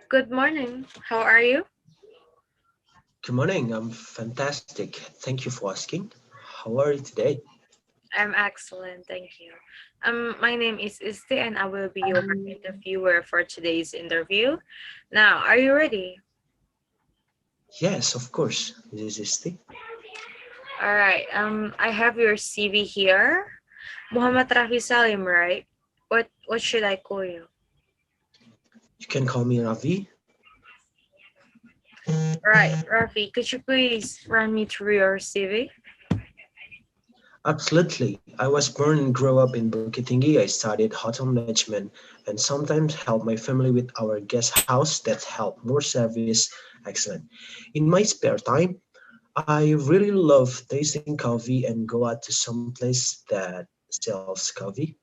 Good morning. How are you? Good morning. I'm fantastic. Thank you for asking. How are you today? I'm excellent, thank you. My name is Isti and I will be your interviewer for today's interview. Now, are you ready? Yes, of course. This is the. All right. I have your CV here. Muhammad Rafi Salim, right? What should I call you? You can call me Ravi. Right, Rafi, could you please run me through your CV? Absolutely. I was born and grew up in Bukit I studied hotel management and sometimes help my family with our guest house that help more service. Excellent. In my spare time, I really love tasting coffee and go out to some place that sells coffee.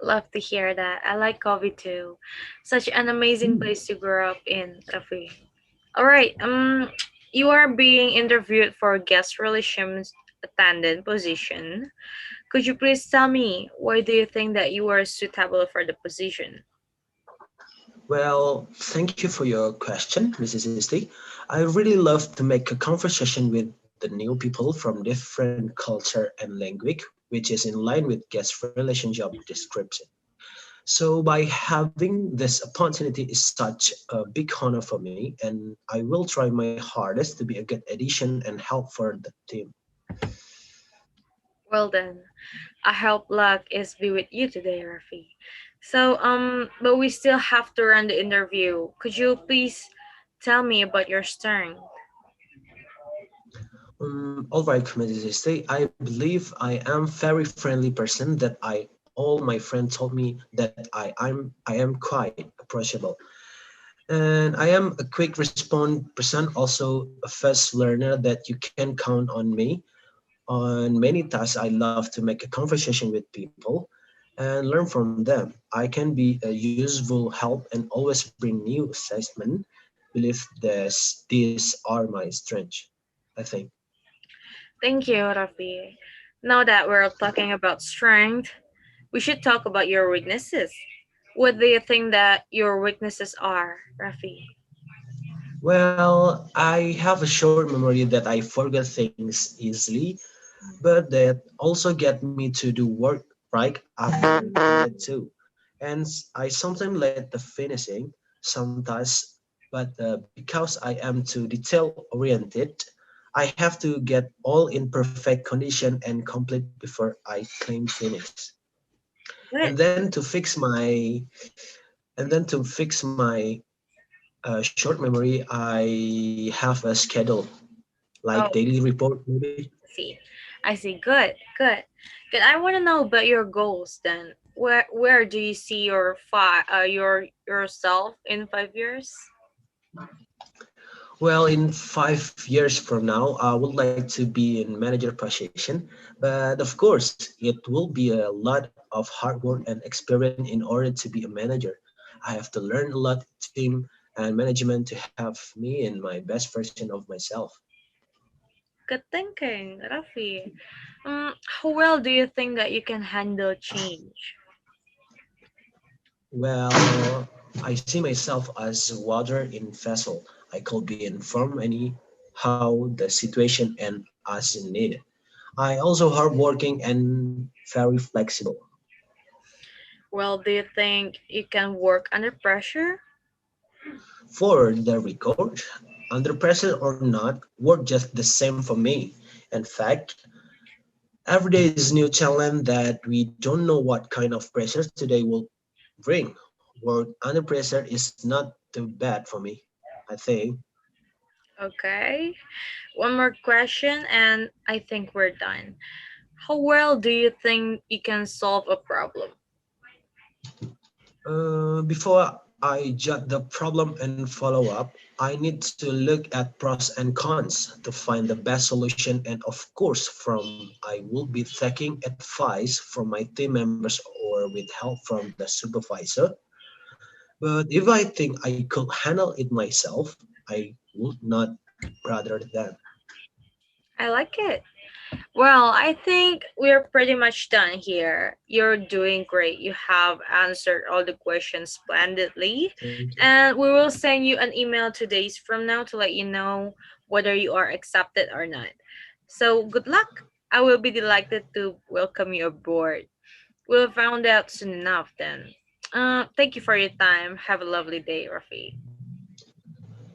Love to hear that. I like coffee too. Such an amazing Mm. place to grow up in, Rafi. All right. You are being interviewed for guest relations attendant position. Could you please tell me why do you think that you are suitable for the position? Well, thank you for your question, Mrs. Isti. I really love to make a conversation with the new people from different culture and language, which is in line with guest relation job description. So by having this opportunity is such a big honor for me, and I will try my hardest to be a good addition and help for the team. Well then, I hope luck is be with you today, Rafi. So but we still have to run the interview. Could you please tell me about your strength? All right, Mrs. Isti. I believe I am very friendly person that all my friends told me that I am quite approachable. And I am a quick respond person, also a fast learner that you can count on me. On many tasks, I love to make a conversation with people and learn from them. I can be a useful help and always bring new assessment. Believe these are my strengths, I think. Thank you, Rafi. Now that we're talking about strength, we should talk about your weaknesses. What do you think that your weaknesses are, Rafi? Well, I have a short memory that I forget things easily, but that also get me to do work right after it too. And I sometimes let the finishing some tasks, but because I am too detail oriented, I have to get all in perfect condition and complete before I claim finish. And Good. then to fix my and then to fix my short memory, I have a schedule like Oh, daily report maybe. I see. I see. Good. Good. Good. I want to know about your goals then. Where do you see yourself in 5 years? Well, in 5 years from now, I would like to be in manager position, but of course, it will be a lot of hard work and experience in order to be a manager. I have to learn a lot, team and management to have me in my best version of myself. Good thinking, Rafi. How well do you think that you can handle change? Well, I see myself as water in vessel. I could be informed any how the situation and as needed. I also hardworking and very flexible. Well, do you think you can work under pressure? For the record, under pressure or not, work just the same for me. In fact, every day is new challenge that we don't know what kind of pressure today will bring. Work under pressure is not too bad for me, I think. Okay. One more question, and I think we're done. How well do you think you can solve a problem? Before I judge the problem and follow up, I need to look at pros and cons to find the best solution. And of course, I will be taking advice from my team members or with help from the supervisor. But if I think I could handle it myself, I would not rather than. I like it. Well, I think we're pretty much done here. You're doing great. You have answered all the questions splendidly. Thank you. And we will send you an email 2 days from now to let you know whether you are accepted or not. So, good luck. I will be delighted to welcome you aboard. We'll find out soon enough then. Thank you for your time. Have a lovely day, Rafi.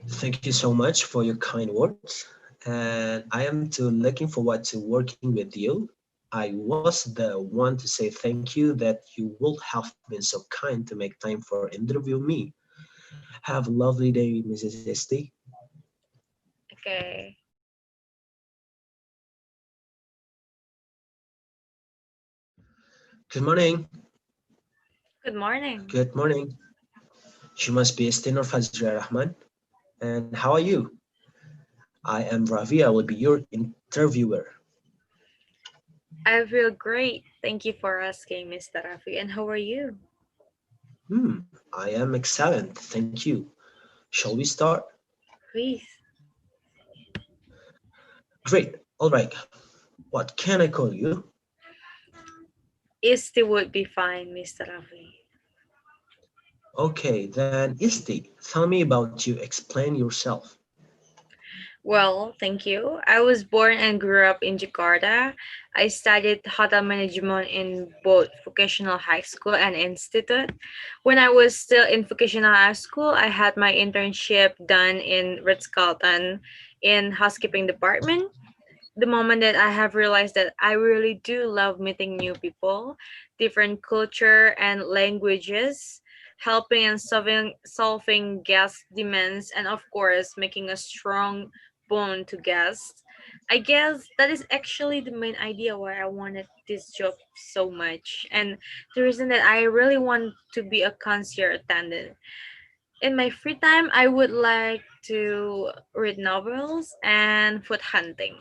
Thank you so much for your kind words. And I am too looking forward to working with you. I was the one to say thank you that you would have been so kind to make time for interview me. Have a lovely day, Mrs. Esti. Okay. Good morning. Good morning. Good morning. You must be Istinoor Fazria Rahman. And how are you? I am Rafi. I will be your interviewer. I feel great. Thank you for asking, Mr. Rafi. And how are you? I am excellent. Thank you. Shall we start? Please. Great. All right. What can I call you? Isti would be fine, Mr. Rafi. Okay, then Isti, tell me about you. Explain yourself. Well, thank you. I was born and grew up in Jakarta. I studied hotel management in both vocational high school and institute. When I was still in vocational high school, I had my internship done in Ritz-Carlton in housekeeping department. The moment that I have realized that I really do love meeting new people, different culture and languages, helping and solving guest demands, and of course making a strong bond to guests. I guess that is actually the main idea why I wanted this job so much, and the reason that I really want to be a concierge attendant. In my free time, I would like to read novels and food hunting.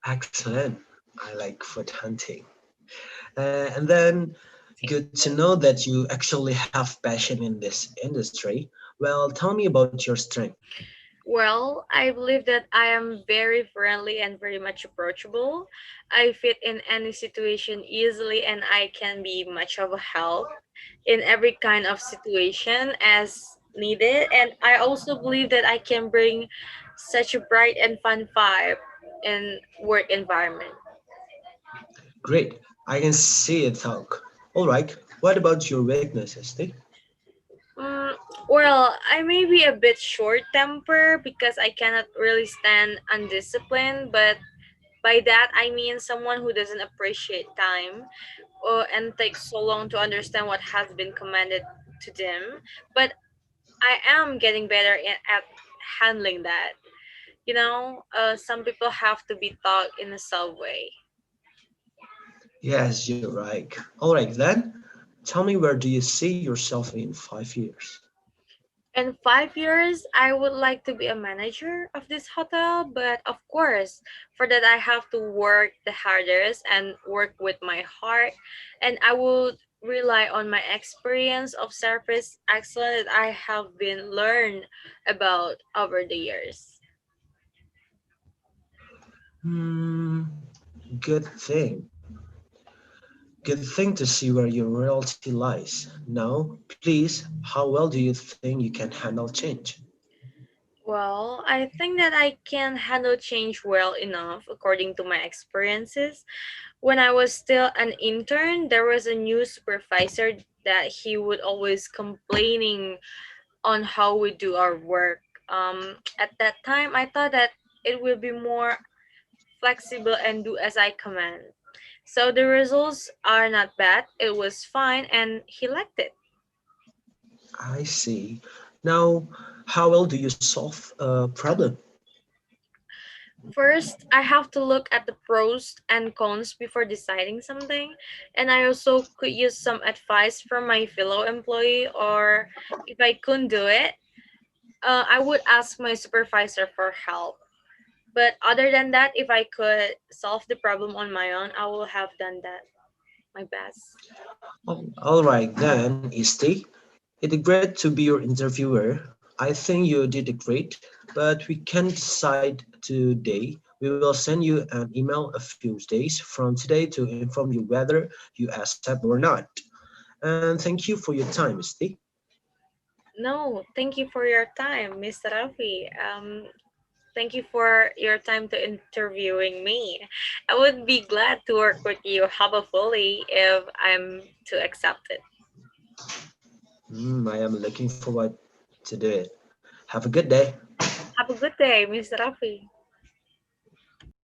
Excellent. I like food hunting. And then Thank good to know that you actually have passion in this industry. Well, tell me about your strength. Well, I believe that I am very friendly and very much approachable. I fit in any situation easily and I can be much of a help in every kind of situation as needed. And I also believe that I can bring such a bright and fun vibe in work environment. Great. I can see it, Talk. All right. What about your weaknesses, Isti? Mm, well, I may be a bit short temper because I cannot really stand undisciplined, but by that I mean someone who doesn't appreciate time and takes so long to understand what has been commanded to them. But I am getting better at handling that. Some people have to be taught in a subway. Yes, you're right. All right, then. Tell me, where do you see yourself in 5 years? In 5 years, I would like to be a manager of this hotel, but of course, for that, I have to work the hardest and work with my heart. And I would rely on my experience of service excellence that I have been learned about over the years. Hmm, good thing. Good thing to see where your royalty lies. Now, please, how well do you think you can handle change? Well, I think that I can handle change well enough according to my experiences. When I was still an intern, there was a new supervisor that he would always complaining on how we do our work. At that time, I thought that it will be more flexible and do as I command. So the results are not bad. It was fine, and he liked it. I see. Now, how well do you solve a problem? First, I have to look at the pros and cons before deciding something, and I also could use some advice from my fellow employee, or if I couldn't do it, I would ask my supervisor for help. But other than that, if I could solve the problem on my own, I will have done that my best. All right, then, Isti. It's great to be your interviewer. I think you did great, but we can't decide today We will send you an email a few days from today to inform you whether you accept or not. And thank you for your time, Misty. No, thank you for your time, Mr. Rafi. Thank you for your time to interviewing me. I would be glad to work with you hopefully if I'm to accept it. I am looking forward to do it. Have a good day. Have a good day, Mr. Rafi.